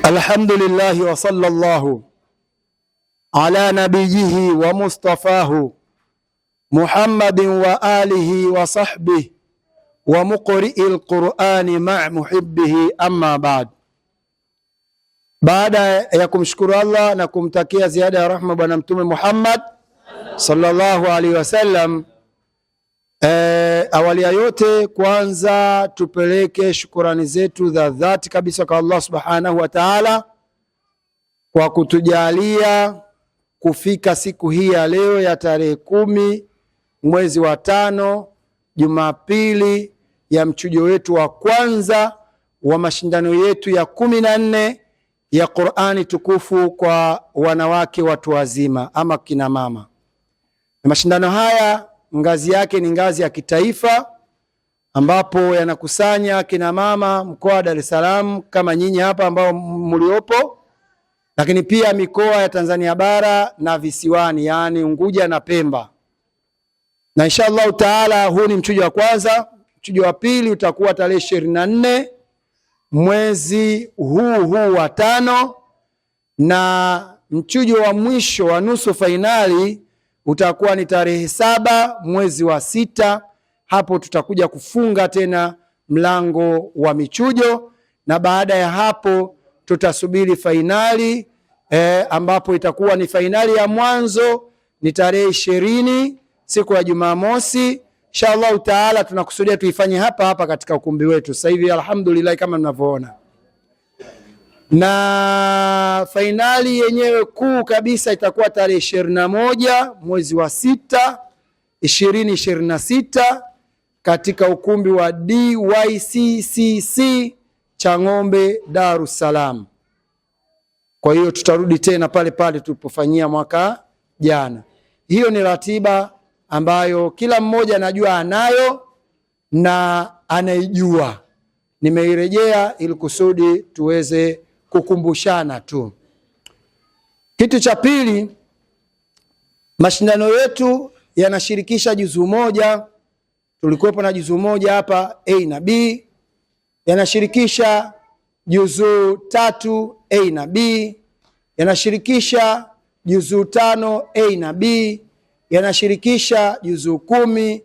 Alhamdulillahi wa sallallahu ala nabiyhi wa mustafahu Muhammadin wa alihi wa sahbihi wa muqri'il Qur'ani ma'a muhibbihi, amma ba'd. Baada ya kumshukuru Allah na kumtakia ziada ya rahma bwana Mtume Muhammad sallallahu alaihi wasallam, awali ya yote kwanza tupeleke shukurani zetu za dhati kabisa kwa Allah subhanahu wa ta'ala kwa kutujalia kufika siku hii ya leo ya tarehe 10 mwezi wa 5, Jumapili ya mchujo wetu wa kwanza wa mashindano yetu ya 14 ya Qur'ani tukufu kwa wanawake watu wazima ama kina mama. Mashindano haya ngazi yake ni ngazi ya kitaifa, ambapo yanakusanya kina mama mkoa wa Dar es Salaam kama nyinyi hapa ambao mliopo, lakini pia mikoa ya Tanzania bara na visiwani, yani Unguja na Pemba. Na inshallah taala huu ni mchujo wa kwanza. Mchujo wa pili utakuwa tarehe 24 mwezi huu wa 5, na mchujo wa mwisho wa nusu fainali utakuwa ni tarehe 7 mwezi wa 6. Hapo tutakuja kufunga tena mlango wa michujo, na baada ya hapo tutasubiri fainali ambapo itakuwa ni fainali ya mwanzo ni tarehe 20 siku ya Jumamosi. Inshallah taala tunakusudia tuifanye hapa katika ukumbi wetu sasa hivi, alhamdulillah, kama mnavyoona. Na fainali yenyewe kuu kabisa itakuwa tarehe 21 mwezi wa 6 2026 katika ukumbi wa DYCCC Chang'ombe, Dar es Salaam. Kwa hiyo tutarudi tena pale pale tulipofanyia mwaka jana. Hiyo ni ratiba ambayo kila mmoja anajua anayo na anaijua. Nimeirejea ili kusudi tuweze kukumbushana tu. Kitu cha pili, mashindano yetu yanashirikisha juzuu moja. Tulikuwepo na juzuu moja hapa A na B, yanashirikisha juzuu 3 A na B, yanashirikisha juzuu 5 A na B, yanashirikisha juzuu 10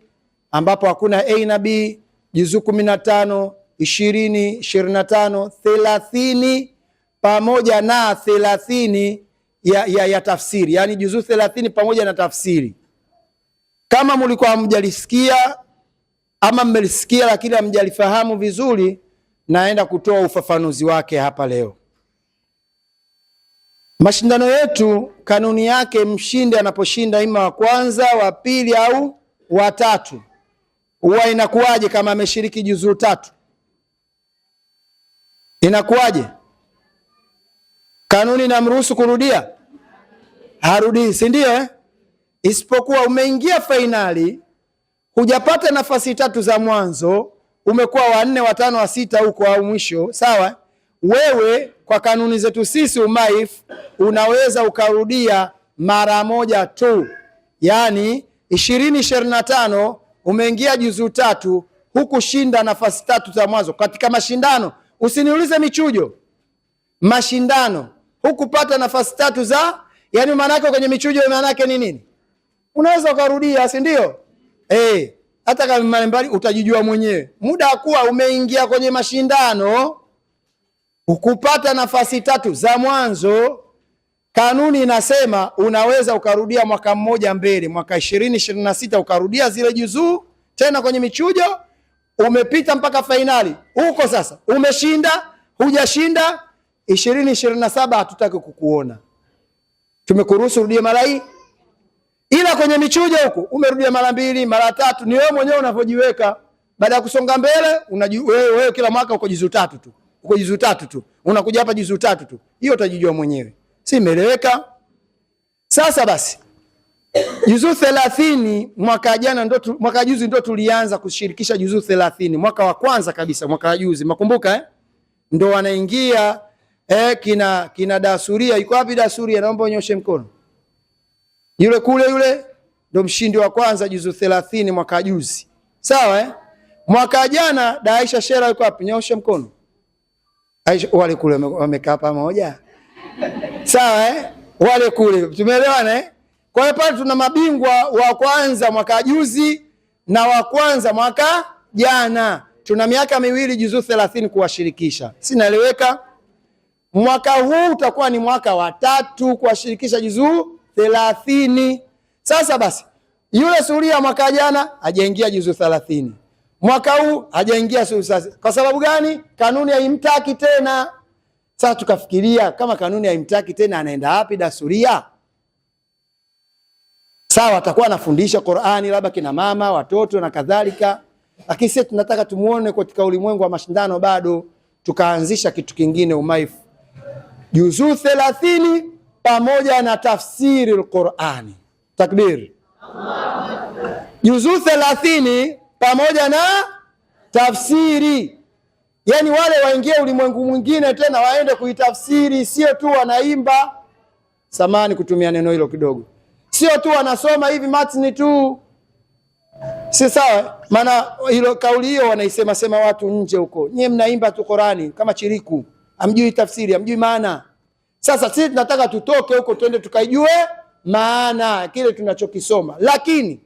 ambapo hakuna A na B, juzuu 15, 20, 25, 30 pamoja na 30 ya tafsiri, yani juzuu 30 pamoja na tafsiri. Kama mlikuwa hamjalisikia ama mmelisikia lakini hamjalifahamu vizuri, naenda kutoa ufafanuzi wake hapa leo. Mashindano yetu kanuni yake, mshindi anaposhinda ima wa kwanza, wa pili au wa 3, huwa inakuwaje? Kama ameshiriki juzuu 3 inakuwaje? Kanuni inamruhusu kurudia? Harudi, si ndio? Isipokuwa umeingia fainali, hujapata nafasi 3 za mwanzo, umekuwa wa 4, wa 5, wa 6 huko au mwisho, sawa? Wewe kwa kanuni zetu sisi umaif unaweza ukarudia mara moja tu. Yani 2025 umeingia juzuu 3, hukushinda nafasi 3 za mwanzo katika mashindano. Usiniulize michujo, mashindano hukupata nafasi 3 za, yani maana yake kwenye michujo maana yake ni nini? Unaweza ukarudia, si ndio? Hata kama mbali utajijua mwenyewe. Muda kuwa umeingia kwenye mashindano ukupata nafasi 3 za mwanzo, kanuni inasema unaweza ukarudia mwaka mmoja mbele, mwaka 2026 ukarudia zile juzuu tena kwenye michujo. Umepita mpaka fainali huko, sasa umeshinda, hujashinda, 2027 hatutaki kukuona, tumekuruhusu rudie mara hii. Ila kwenye michujo huko umerudia mara 2, mara 3, ni wewe mwenyewe unavyojiweka. Baada ya kusonga mbele, wewe kila mwaka uko juzuu 3 tu, uko juzuu 3 tu, unakuja hapa juzuu 3 tu. Hiyo utajijua mwenyewe, si imeeleweka? Sasa basi, juzuu 30 mwaka jana mwaka juzi ndo tulianza kushirikisha juzuu 30, mwaka wa kwanza kabisa, mwaka juzi, makumbuka ndo wanaingia kina Dasuria. Yuko wapi Dasuria? Naomba unyoshe mkono. Yule kule, yule ndo mshindi wa kwanza juzuu 30 mwaka juzi, sawa? Mwaka jana Daisha Shera yuko wapi? Nyoshe mkono. Wale kule wamekaa pamoja. Sawa wale kule tumeelewana Kwa hiyo pale tuna mabingwa wa kwanza mwaka juzi na wa kwanza mwaka jana. Tuna miaka miwili juzuu 30 kuwashirikisha. Sinaeleweka? Mwaka huu utakuwa ni mwaka wa 3 kuwashirikisha juzuu 30. Sasa basi, yule suria mwaka jana hajaingia juzuu 30. Mwaka huu hajaingia juzuu 30. Kwa sababu gani? Kanuni haimtaki tena. Sasa tukafikiria kama kanuni haimtaki tena anaenda wapi dasuria? Sawa, atakuwa anafundisha Qur'ani labda kina mama, watoto na kadhalika. Lakini sisi tunataka tumuone katika ulimwengu wa mashindano bado, tukaanzisha kitu kingine umaifu. Juzuu 30 pamoja na tafsiri al-Qur'ani. Takbir. Juzuu 30 pamoja na tafsiri. Yaani wale waingie ulimwengu mwingine tena waende kuitafsiri, sio tu wanaimba. Samani kutumia neno hilo kidogo. Sio tu wanasoma hivi matni tu. Si sawa? Maana hilo kauli hiyo wanaisema sema watu nje huko. Nyie mnaimba tu Qur'ani kama chiriku. Hamjui tafsiri, hamjui maana. Sasa sisi tunataka tutoke huko twende tukaijue maana kile tunachokisoma. Lakini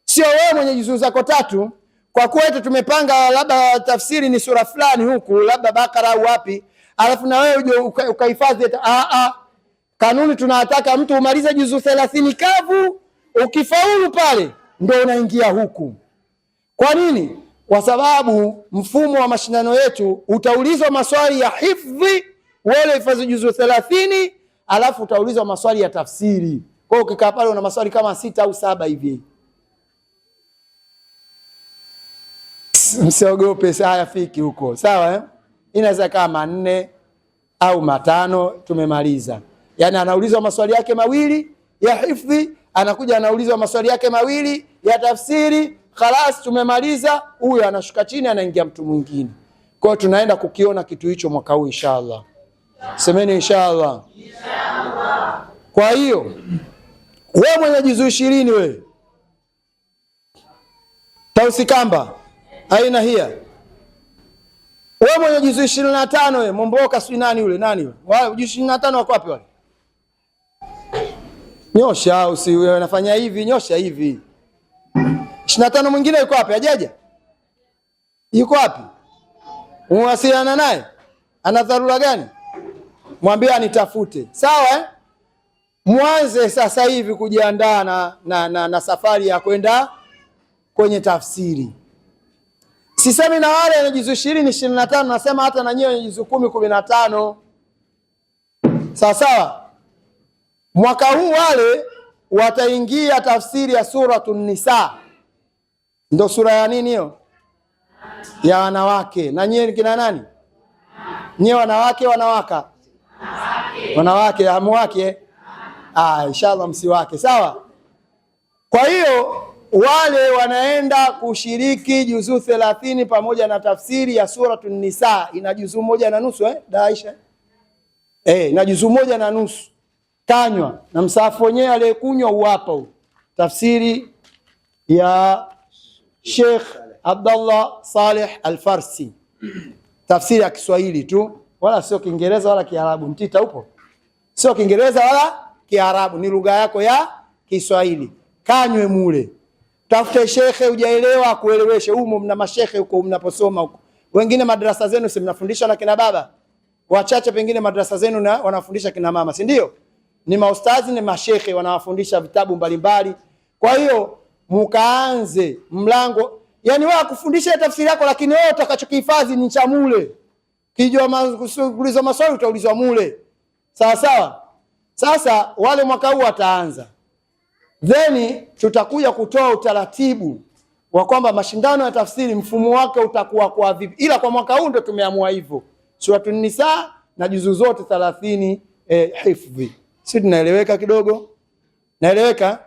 sio wewe mwenye juzuu zako 3 kwa kuwa eti tumepanga labda tafsiri ni sura fulani huku labda Bakara au wapi, alafu na wewe uje ukahifadhi kanuni tunataka mtu umalize juzuu 30 kavu, ukifaulu pale ndio unaingia huku. Kwa nini? Kwa sababu mfumo wa mashindano yetu utaulizwa maswali ya hifdhi, wewe hifadhi juzuu 30, alafu utaulizwa maswali ya tafsiri. Kwa hiyo ukikaa pale una maswali kama 6 au 7 hivi. Msiogope haya fiki huko. Sawa Inaweza kama 4 au 5 tumemaliza. Yaani anaulizwa maswali yake mawili ya hifdhi, anakuja anaulizwa maswali yake mawili ya tafsiri, khalas tumemaliza, huyo anashuka chini anaingia mtu mwingine. Kwa hiyo tunaenda kukiona kitu hicho mwaka huu inshallah. Semeni inshallah. Inshallah. Kwa hiyo wewe mwenye juzuu 20 wewe Tausikamba aina hia. Wewe mwenye juzuu 25 wewe Momboka si nani yule wale juzuu 25 wako wapi wale? Nyosha usi wewe unafanya hivi, nyosha hivi. 25 mwingine yuko wapi? Hajaja? Yuko wapi? Unawasiliana naye? Ana dharura gani? Mwambie anitafute. Sawa Mwanze sasa hivi kujiandaa na safari ya kwenda kwenye tafsiri. Sisemi na wale wenye juzuu 20 25, nasema hata na nyewe wenye juzuu 10 15. Sawa. Mwaka huu wale wataingia tafsiri ya Suratun Nisa. Ndio sura ya nini hiyo? Ya wanawake. Na nyewe kina nani? Nyewe wanawake wanawaka. Wanawake hamwake. Inshallah msiwake. Sawa? Kwa hiyo wale wanaenda kushiriki juzuu 30 pamoja na tafsiri ya Suratun Nisa. Ina juzuu 1.5 Daisha. Ina juzuu 1.5. Kanywa na msahafu wenyewe aliyekunywa uwapa tafsiri ya Sheikh Abdullah Saleh Al-Farsi. Tafsiri ya Kiswahili tu, wala sio Kiingereza wala Kiarabu. Mtita upo? Sio Kiingereza wala Kiarabu, ni lugha yako ya Kiswahili. Kanywe mule. Tafute shekhe hujaelewa kueleweshe. Humo mna mashekhe huko mnaposoma huko. Wengine madrasa zenu si mnafundisha na kina baba. Wachache pengine madrasa zenu na wanafundisha kina mama, si ndio? Ni maustazi ni mashekhe wanawafundisha vitabu mbalimbali. Kwa hiyo mkaanze mlango, yani wewe kufundisha tafsiri yako, lakini wewe utakachokihifadhi ni cha mule. Kijua kuuliza maswali utaulizwa mule. Sawa. Sasa wale mwaka huu wataanza. Then tutakuja kutoa utaratibu wa kwamba mashindano ya tafsiri mfumo wake utakuwa kwa vipi. Ila kwa mwaka huu ndio tumeamua hivyo. Suratun Nisa na juzuu zote 30 hifdhi. Si tunaeleweka kidogo? Naeleweka?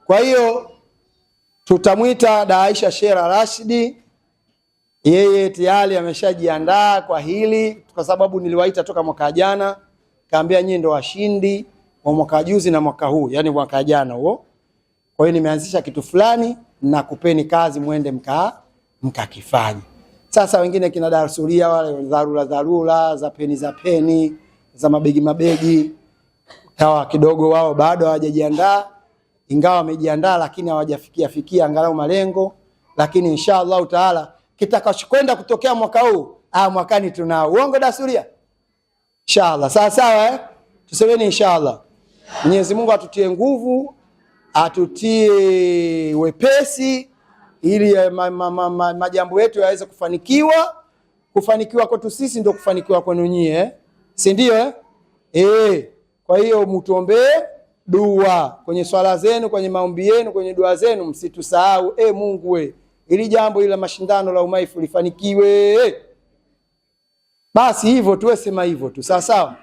Kwa hiyo tutamwita Daisha Shera Rashidi. Yeye tayari ameshajiandaa kwa hili kwa sababu niliwaita toka mwaka jana, kaambia nyinyi ndio washindi wa mwaka juzi na mwaka huu, yani mwaka jana huo. Kwa hiyo nimeanzisha kitu fulani na kupeni kazi muende mkakifanye. Sasa wengine kina darasuria wale dharura za peni za mabegi hawa kidogo wao bado hawajajiandaa, ingawa wamejiandaa lakini hawajafikia angalau malengo, lakini inshallah taala kitakachokwenda kutokea mwaka huu mwakani tunao. Uongo dasuria? Inshallah. Sawa tusemeni inshallah. Mwenyezi Mungu atutie nguvu, atutie wepesi ili majambo yetu yaweze kufanikiwa. Kufanikiwa kwetu sisi ndio kufanikiwa kwenu nyie, si ndio? Kwa hiyo mtuombee dua kwenye swala zenu, kwenye maombi yenu, kwenye dua zenu, msitusahau. Mungu ili jambo la mashindano la umaifu lifanikiwe. Basi hivyo tuwe sema hivyo tu, sawa.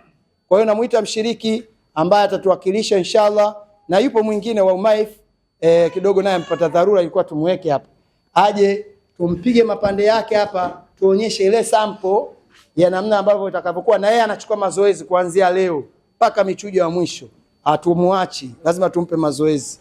Kwa hiyo namuita mshiriki ambaye atatuwakilisha inshallah, na yupo mwingine wa umaifu kidogo naye mpata dharura, ilikuwa tumweke hapa aje tumpige mapande yake hapa, tuonyeshe ile sample ya namna ambavyo itakavyokuwa, na yeye anachukua mazoezi kuanzia leo mpaka michujo ya mwisho. Atumuachi, lazima tumpe mazoezi.